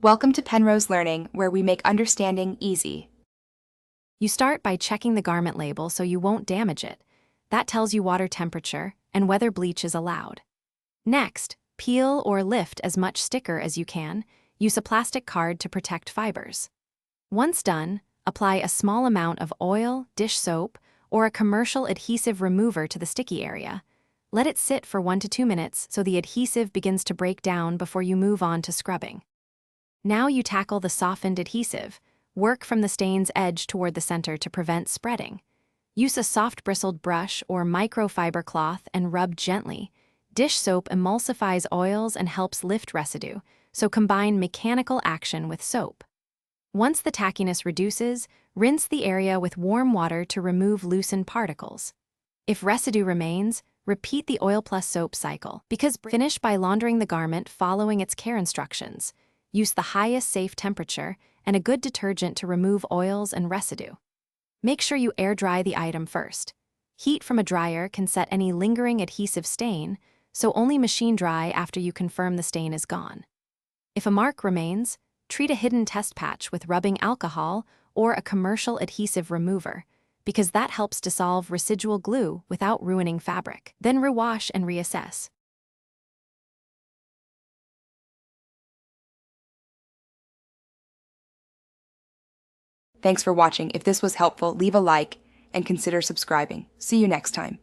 Welcome to Penrose Learning, where we make understanding easy. You start by checking the garment label so you won't damage it. That tells you water temperature and whether bleach is allowed. Next, peel or lift as much sticker as you can. Use a plastic card to protect fibers. Once done, apply a small amount of oil, dish soap, or a commercial adhesive remover to the sticky area. Let it sit for 1 to 2 minutes so the adhesive begins to break down before you move on to scrubbing. Now you tackle the softened adhesive. Work from the stain's edge toward the center to prevent spreading. Use a soft bristled brush or microfiber cloth and rub gently. Dish soap emulsifies oils and helps lift residue, so combine mechanical action with soap. Once the tackiness reduces, rinse the area with warm water to remove loosened particles. If residue remains, repeat the oil plus soap cycle. Finish by laundering the garment following its care instructions. Use the highest safe temperature and a good detergent to remove oils and residue. Make sure you air dry the item first. Heat from a dryer can set any lingering adhesive stain, so only machine dry after you confirm the stain is gone. If a mark remains, treat a hidden test patch with rubbing alcohol or a commercial adhesive remover, because that helps dissolve residual glue without ruining fabric. Then rewash and reassess. Thanks for watching. If this was helpful, leave a like and consider subscribing. See you next time.